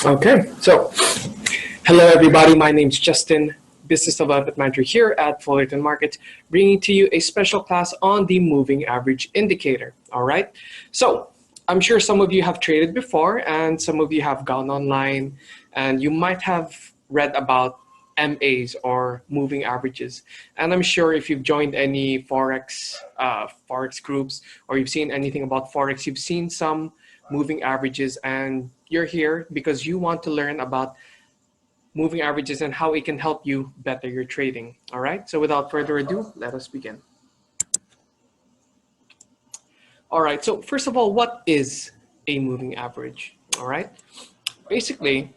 Okay, so hello everybody. My name's Justin, Business Development Manager here at Fullerton Market, bringing to you a special class on the moving average indicator. All right, so I'm sure some of you have traded before, and some of you have gone online, and you might have read about MAs or moving averages. And I'm sure if you've joined any forex groups, or you've seen anything about forex, you've seen some moving averages, and you're here because you want to learn about moving averages and how it can help you better your trading. All right, so without further ado, let us begin. All right, so first of all, what is a moving average? All right, basically,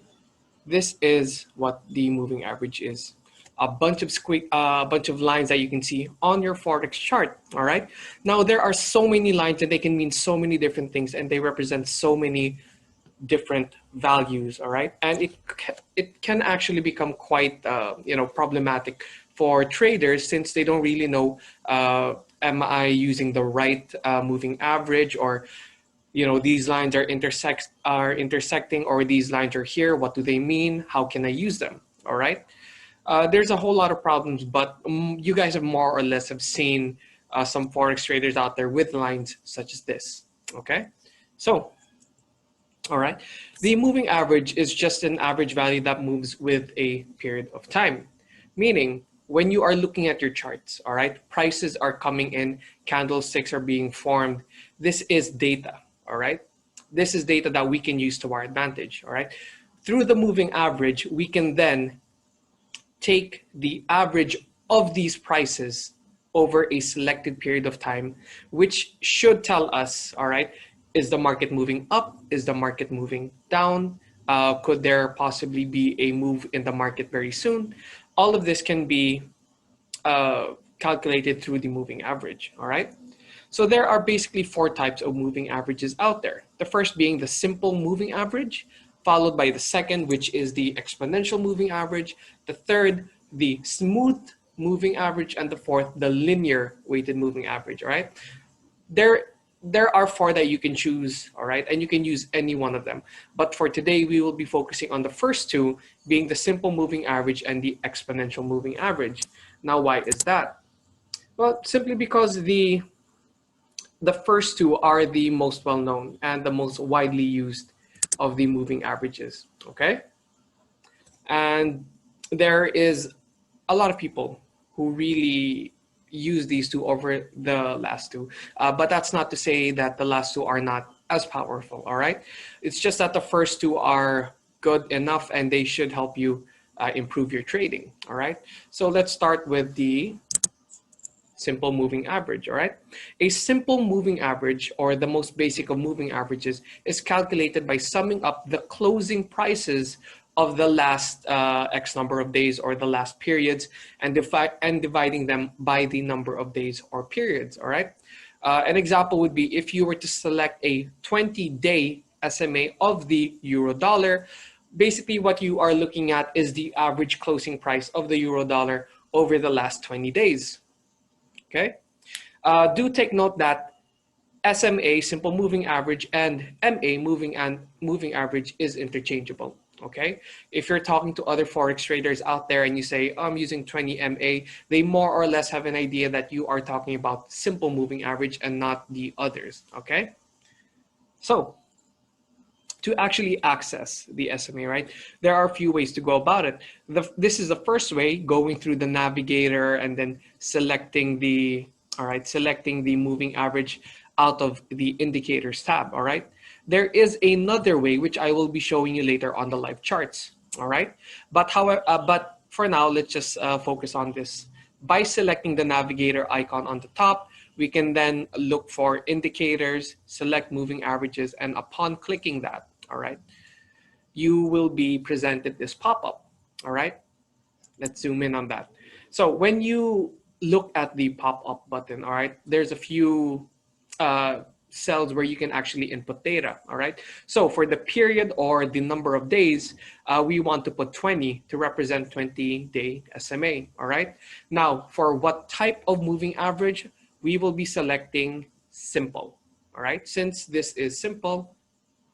this is what the moving average is. A bunch of lines that you can see on your forex chart. All right. Now there are so many lines and they can mean so many different things, and they represent so many different values. All right, and it can actually become quite problematic for traders, since they don't really know, am I using the right moving average, or these lines are intersecting, or these lines are here. What do they mean? How can I use them? All right. There's a whole lot of problems, but you guys have more or less have seen some forex traders out there with lines such as this. Okay, so all right, the moving average is just an average value that moves with a period of time, meaning when you are looking at your charts, all right, prices are coming in, candlesticks are being formed. This is data. All right, this is data that we can use to our advantage. All right, through the moving average, we can then take the average of these prices over a selected period of time, which should tell us, all right, is the market moving up? Is the market moving down? Could there possibly be a move in the market very soon? All of this can be calculated through the moving average, all right? So there are basically four types of moving averages out there. The first being the simple moving average, followed by the second, which is the exponential moving average. The third, the smooth moving average, and the fourth, the linear weighted moving average, all right? There are four that you can choose, all right? And you can use any one of them. But for today, we will be focusing on the first two, being the simple moving average and the exponential moving average. Now, why is that? Well, simply because the first two are the most well-known and the most widely used of the moving averages, okay? And there is a lot of people who really use these two over the last two, but that's not to say that the last two are not as powerful, all right? It's just that the first two are good enough and they should help you improve your trading, all right? So let's start with the simple moving average, all right? A simple moving average, or the most basic of moving averages, is calculated by summing up the closing prices of the last X number of days, or the last periods, and dividing them by the number of days or periods, all right? An example would be if you were to select a 20-day SMA of the euro dollar. Basically, what you are looking at is the average closing price of the euro dollar over the last 20 days. Okay, do take note that SMA, simple moving average, and MA, moving average, is interchangeable. Okay, if you're talking to other forex traders out there and you say, oh, I'm using 20 MA, they more or less have an idea that you are talking about simple moving average and not the others. Okay, so to actually access the SMA, right, there are a few ways to go about it. This is the first way, going through the navigator and then selecting the moving average out of the indicators tab, all right? There is another way, which I will be showing you later on the live charts, all right? But for now, let's just focus on this. By selecting the navigator icon on the top, we can then look for indicators, select moving averages, and upon clicking that, all right, you will be presented this pop-up, all right? Let's zoom in on that. So when you look at the pop-up button, all right, there's a few cells where you can actually input data, all right? So for the period or the number of days, we want to put 20 to represent 20-day SMA, all right? Now, for what type of moving average, we will be selecting simple, all right? Since this is simple,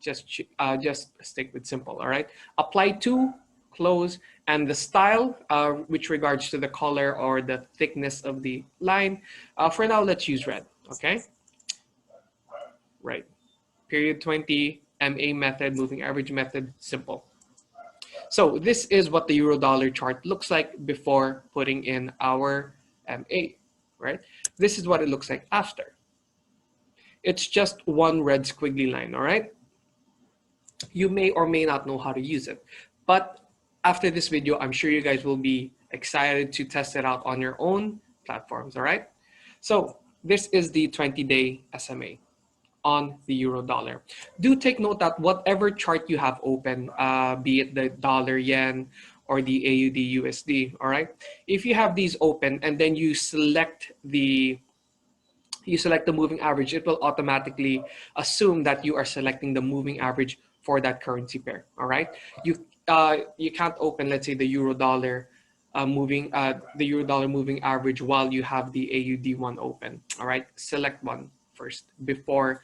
just stick with simple. All right. Apply to, close, and the style, which regards to the color or the thickness of the line. For now, let's use red. Okay. Right. Period 20, MA method, moving average method, simple. So this is what the euro dollar chart looks like before putting in our MA, right? This is what it looks like after. It's just one red squiggly line, all right? You may or may not know how to use it, but after this video, I'm sure you guys will be excited to test it out on your own platforms, all right? So this is the 20-day SMA on the euro dollar. Do take note that whatever chart you have open, be it the dollar yen or the AUD USD, all right? If you have these open and then you select the moving average, it will automatically assume that you are selecting the moving average for that currency pair, all right? You can't open, let's say, the euro dollar moving average while you have the AUD one open, all right? Select one first before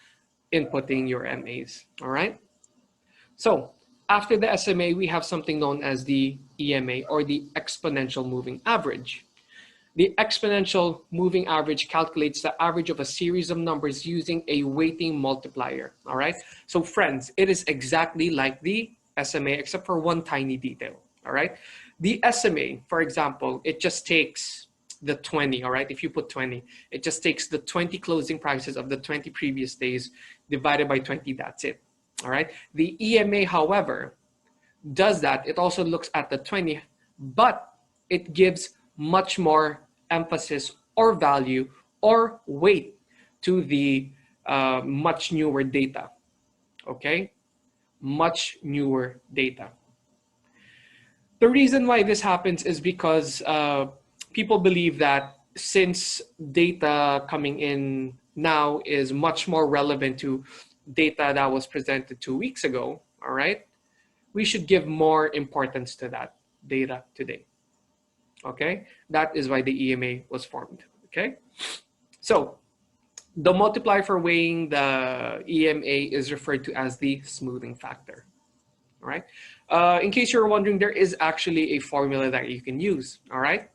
inputting your MAs, all right? So after the SMA, we have something known as the EMA, or the exponential moving average. The exponential moving average calculates the average of a series of numbers using a weighting multiplier, all right? So friends, it is exactly like the SMA except for one tiny detail, all right? The SMA, for example, it just takes the 20, all right? If you put 20, it just takes the 20 closing prices of the 20 previous days divided by 20, that's it, all right? The EMA, however, does that. It also looks at the 20, but it gives much more emphasis or value or weight to the much newer data, okay? Much newer data. The reason why this happens is because people believe that since data coming in now is much more relevant to data that was presented 2 weeks ago, all right, we should give more importance to that data today. Okay, that is why the EMA was formed. Okay, so the multiplier for weighing the EMA is referred to as the smoothing factor. All right. In case you're wondering, there is actually a formula that you can use. All right.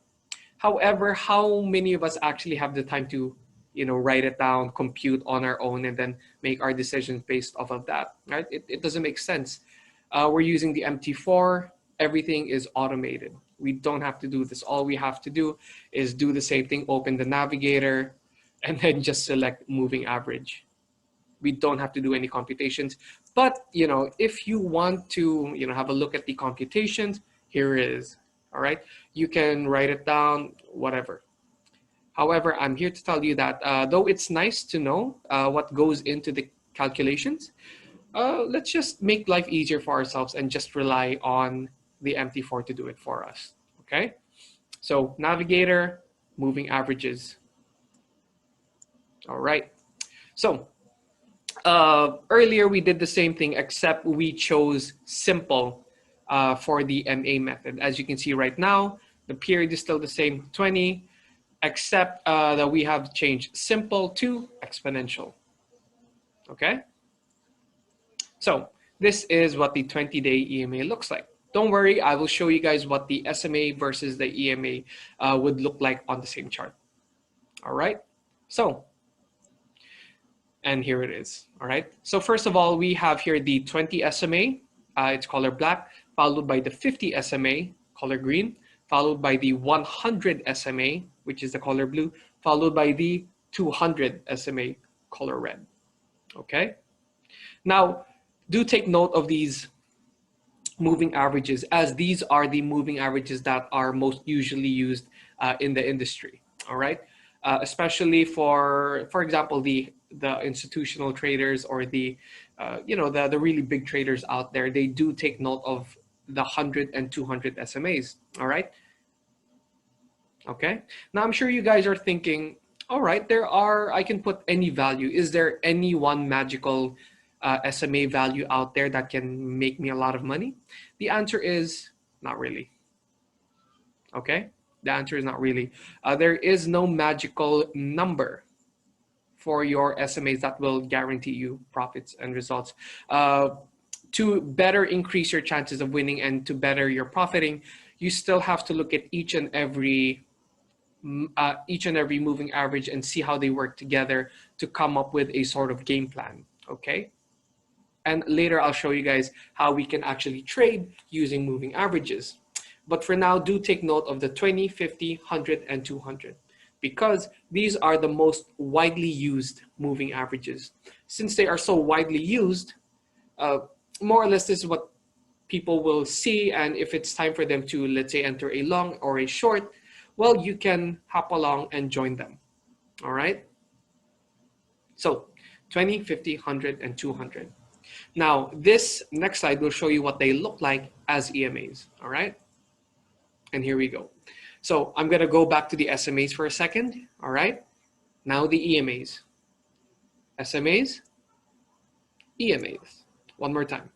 However, how many of us actually have the time to, write it down, compute on our own, and then make our decisions based off of that? Right. It doesn't make sense. We're using the MT4. Everything is automated. We don't have to do this. All we have to do is do the same thing, open the navigator, and then just select moving average. We don't have to do any computations. But, if you want to, have a look at the computations, here it is, all right? You can write it down, whatever. However, I'm here to tell you that though it's nice to know what goes into the calculations, let's just make life easier for ourselves and just rely on the MT4 to do it for us, okay? So navigator, moving averages. All right. So earlier we did the same thing, except we chose simple for the MA method. As you can see right now, the period is still the same, 20, except that we have changed simple to exponential, okay? So this is what the 20-day EMA looks like. Don't worry, I will show you guys what the SMA versus the EMA would look like on the same chart. All right, so, and here it is, all right? So first of all, we have here the 20 SMA, it's color black, followed by the 50 SMA, color green, followed by the 100 SMA, which is the color blue, followed by the 200 SMA, color red, okay? Now, do take note of these moving averages, as these are the moving averages that are most usually used in the industry, all right? Especially for example, the institutional traders or the really big traders out there, they do take note of the 100 and 200 SMAs, all right? Okay, now I'm sure you guys are thinking, all right, I can put any value. Is there any one magical SMA value out there that can make me a lot of money? The answer is not really. Okay, the answer is not really. There is no magical number for your SMAs that will guarantee you profits and results. To better increase your chances of winning and to better your profiting, you still have to look at each and every moving average and see how they work together to come up with a sort of game plan, okay? And later I'll show you guys how we can actually trade using moving averages. But for now, do take note of the 20, 50, 100, and 200 because these are the most widely used moving averages. Since they are so widely used, more or less this is what people will see, and if it's time for them to, let's say, enter a long or a short, well, you can hop along and join them, all right? So 20, 50, 100, and 200. Now, this next slide will show you what they look like as EMAs, all right? And here we go. So I'm gonna go back to the SMAs for a second, all right? Now the EMAs. SMAs, EMAs. One more time.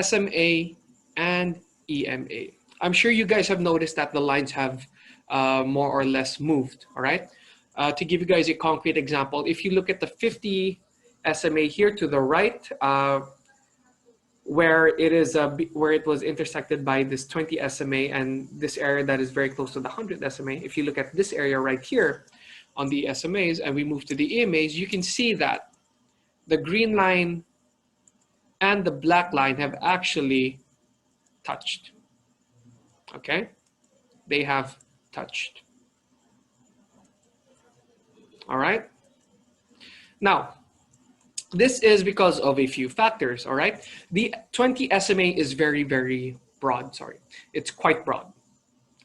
SMA and EMA. I'm sure you guys have noticed that the lines have more or less moved, all right? To give you guys a concrete example, if you look at the 50 SMA here to the right, where it was intersected by this 20 SMA and this area that is very close to the 100 SMA. If you look at this area right here on the SMAs and we move to the EMAs, you can see that the green line and the black line have actually touched. Okay, they have touched. All right. Now, this is because of a few factors, all right? The 20 SMA is very, very broad, sorry. It's quite broad,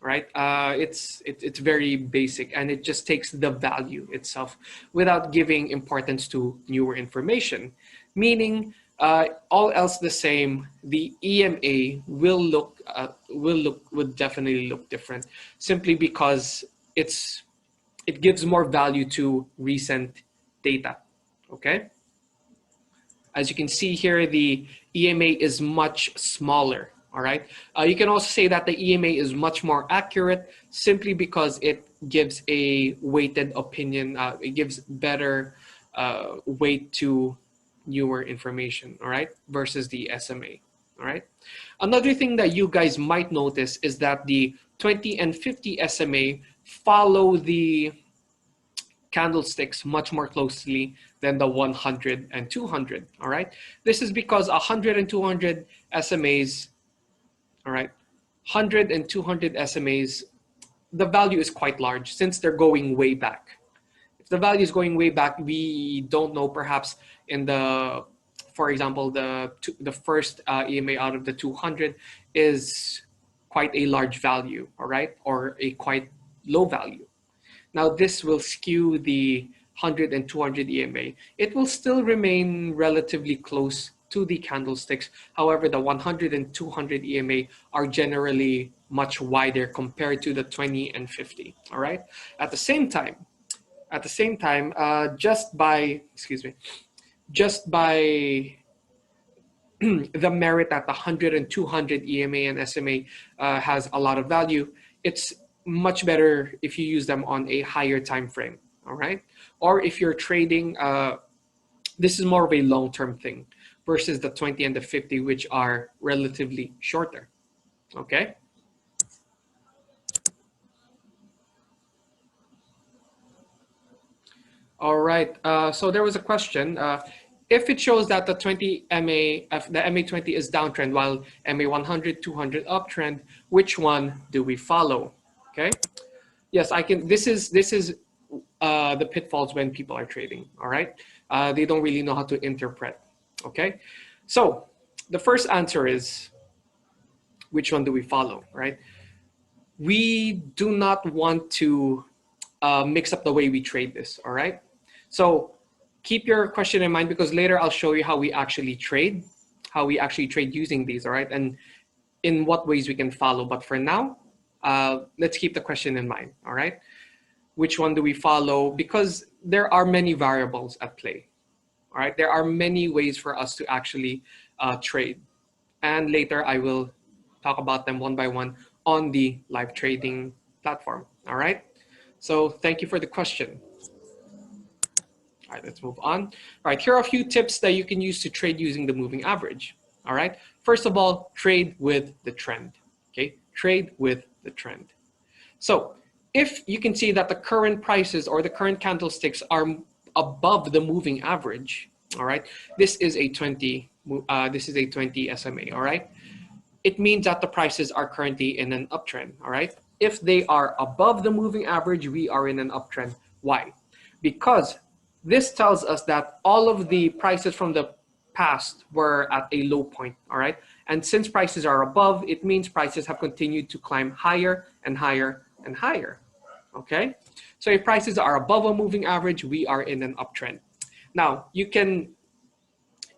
right? It's very basic and it just takes the value itself without giving importance to newer information. Meaning, all else the same, the EMA would definitely look different simply because it gives more value to recent data, okay? As you can see here, the EMA is much smaller, all right? You can also say that the EMA is much more accurate simply because it gives a weighted opinion. It gives better weight to newer information, all right, versus the SMA, all right? Another thing that you guys might notice is that the 20 and 50 SMA follow the candlesticks much more closely than the 100 and 200, all right? This is because 100 and 200 SMAs, all right, 100 and 200 SMAs, the value is quite large since they're going way back. If the value is going way back, we don't know perhaps in the, for example, the first EMA out of the 200 is quite a large value, all right, or a quite low value. Now this will skew the 100 and 200 EMA. It will still remain relatively close to the candlesticks. However, the 100 and 200 EMA are generally much wider compared to the 20 and 50, all right? At the same time, just by the merit that the 100 and 200 EMA and SMA has a lot of value, it's much better if you use them on a higher time frame, all right? Or if you're trading, this is more of a long-term thing versus the 20 and the 50, which are relatively shorter, okay? All right, so there was a question. If it shows that the 20 MA, the MA20 is downtrend while MA100, 200 uptrend, which one do we follow? Okay. Yes, I can. This is the pitfalls when people are trading. All right. They don't really know how to interpret. Okay. So the first answer is, which one do we follow? Right. We do not want to mix up the way we trade this. All right. So keep your question in mind because later I'll show you how we actually trade using these. All right. And in what ways we can follow. But for now, let's keep the question in mind, all right? Which one do we follow? Because there are many variables at play, all right? There are many ways for us to actually trade. And later I will talk about them one by one on the live trading platform, all right? So thank you for the question. All right, let's move on. All right, here are a few tips that you can use to trade using the moving average. All right, first of all, trade with the trend. Okay, trade with the trend. So if you can see that the current prices or the current candlesticks are above the moving average, all right, this is a 20 SMA, all right, it means that the prices are currently in an uptrend, all right. If they are above the moving average, we are in an uptrend. Why? Because this tells us that all of the prices from the past were at a low point, all right? And since prices are above, it means prices have continued to climb higher and higher and higher, okay? So if prices are above a moving average, we are in an uptrend. Now, you can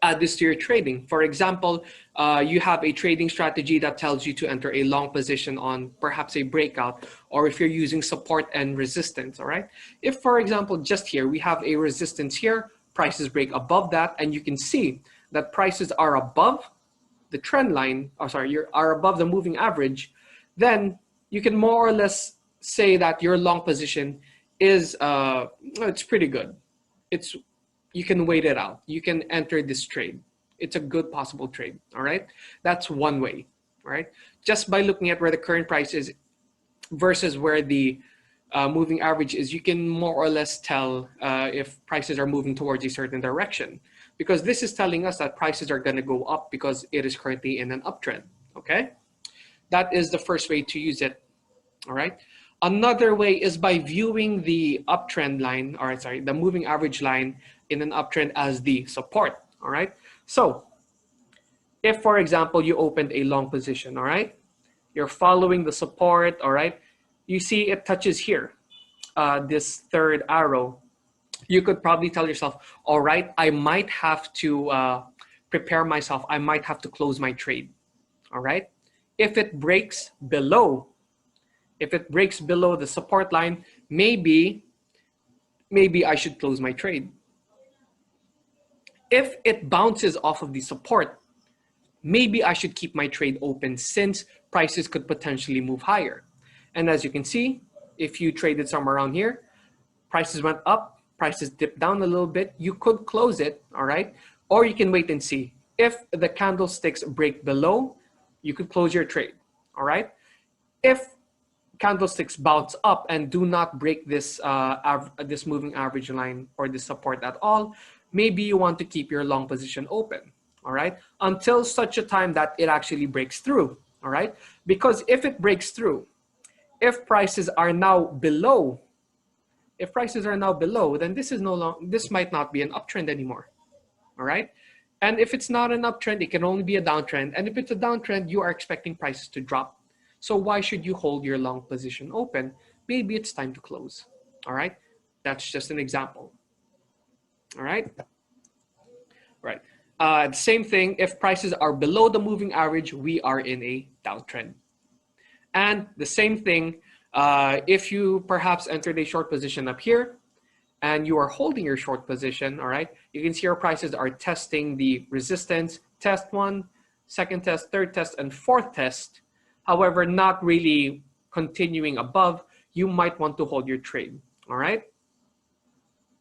add this to your trading. For example, you have a trading strategy that tells you to enter a long position on perhaps a breakout, or if you're using support and resistance, all right? If, for example, just here, we have a resistance here, prices break above that, and you can see that prices are above the trend line, are above the moving average, then you can more or less say that your long position is, it's pretty good. You can wait it out. You can enter this trade. It's a good possible trade, all right? That's one way, all right? Just by looking at where the current price is versus where the moving average is, you can more or less tell if prices are moving towards a certain direction, because this is telling us that prices are gonna go up because it is currently in an uptrend, okay? That is the first way to use it, all right? Another way is by viewing the uptrend line, or sorry, the moving average line in an uptrend as the support, all right? So if, for example, you opened a long position, all right? You're following the support, all right? You see it touches here, this third arrow. You could probably tell yourself, all right, I might have to prepare myself. I might have to close my trade, all right? If it breaks below the support line, maybe I should close my trade. If it bounces off of the support, maybe I should keep my trade open since prices could potentially move higher. And as you can see, if you traded somewhere around here, prices went up, prices dipped down a little bit, you could close it, all right? Or you can wait and see. If the candlesticks break below, you could close your trade, all right? If candlesticks bounce up and do not break this this moving average line or this support at all, maybe you want to keep your long position open, all right, until such a time that it actually breaks through, all right? Because if it breaks through, if prices are now below, then this might not be an uptrend anymore, all right? And if it's not an uptrend, it can only be a downtrend. And if it's a downtrend, you are expecting prices to drop. So why should you hold your long position open? Maybe it's time to close, all right? That's just an example, all right? Right. Same thing, if prices are below the moving average, we are in a downtrend. And the same thing, if you perhaps entered a short position up here and you are holding your short position, all right, you can see our prices are testing the resistance, test 1, second test, third test, and fourth test. However, not really continuing above, you might want to hold your trade, all right?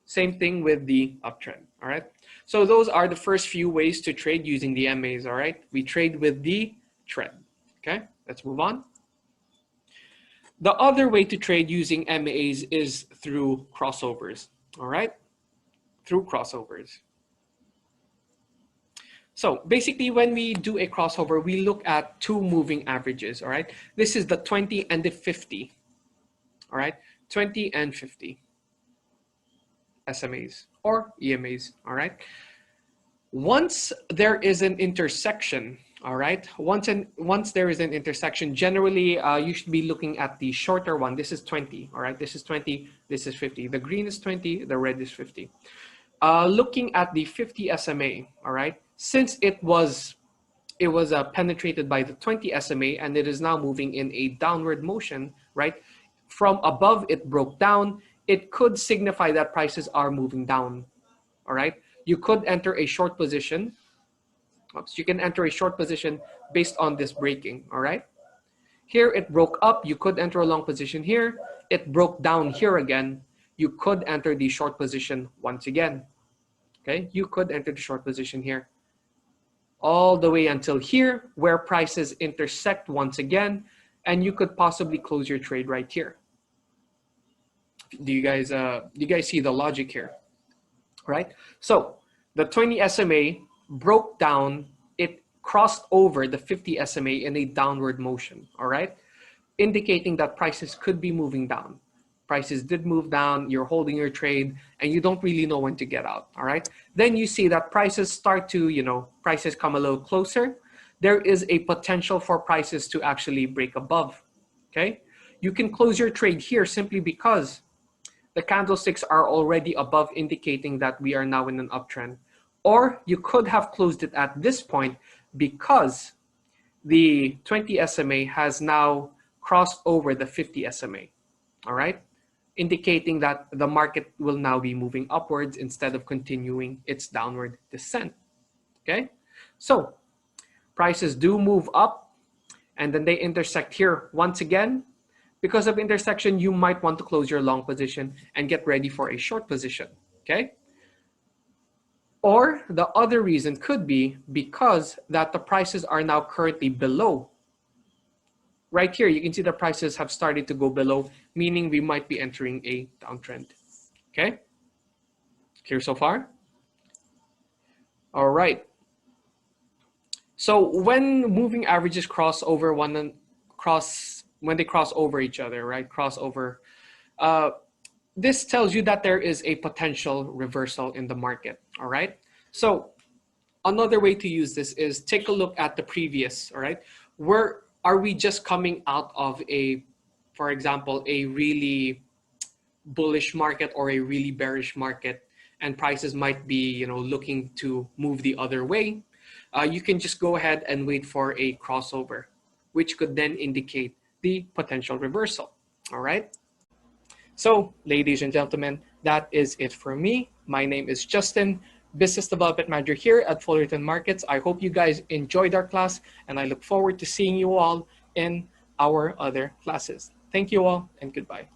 Same thing with the uptrend, all right? So those are the first few ways to trade using the MAs, all right? We trade with the trend, okay? Let's move on. The other way to trade using MAs is through crossovers, all right? Through crossovers. So basically when we do a crossover, we look at two moving averages, all right? This is the 20 and the 50, all right? 20 and 50 SMAs or EMAs, all right? Once there is an intersection, all right? Once there is an intersection, generally you should be looking at the shorter one. This is 20, all right? This is 20, this is 50. The green is 20, the red is 50. Looking at the 50 SMA, all right? Since it was penetrated by the 20 SMA and it is now moving in a downward motion, right? From above, it broke down. It could signify that prices are moving down, all right? You could enter a short position. Oops, you can enter a short position based on this breaking, all right? Here it broke up. You could enter a long position here. It broke down here again. you could enter the short position once again. Okay, you could enter the short position here all the way until here where prices intersect once again, and you could possibly close your trade right here. Do you guys see the logic here? Right? So the 20 SMA broke down, it crossed over the 50 SMA in a downward motion, all right? Indicating that prices could be moving down. Prices did move down, you're holding your trade, and you don't really know when to get out, all right? Then you see that prices start to, prices come a little closer. There is a potential for prices to actually break above, okay? You can close your trade here simply because the candlesticks are already above, indicating that we are now in an uptrend. Or you could have closed it at this point because the 20 SMA has now crossed over the 50 SMA, all right? Indicating that the market will now be moving upwards instead of continuing its downward descent, okay? So prices do move up and then they intersect here once again. Because of intersection, you might want to close your long position and get ready for a short position, okay? Or the other reason could be because that the prices are now currently below. Right here, you can see the prices have started to go below, meaning we might be entering a downtrend, okay? Clear so far? All right. So when moving averages cross over when they cross over each other, right? Crossover. This tells you that there is a potential reversal in the market, all right? So another way to use this is take a look at the previous, all right? Where are we just coming out of for example, a really bullish market or a really bearish market, and prices might be, looking to move the other way? You can just go ahead and wait for a crossover, which could then indicate the potential reversal, all right? So, ladies and gentlemen, that is it for me. My name is Justin, Business Development Manager here at Fullerton Markets. I hope you guys enjoyed our class, and I look forward to seeing you all in our other classes. Thank you all, and goodbye.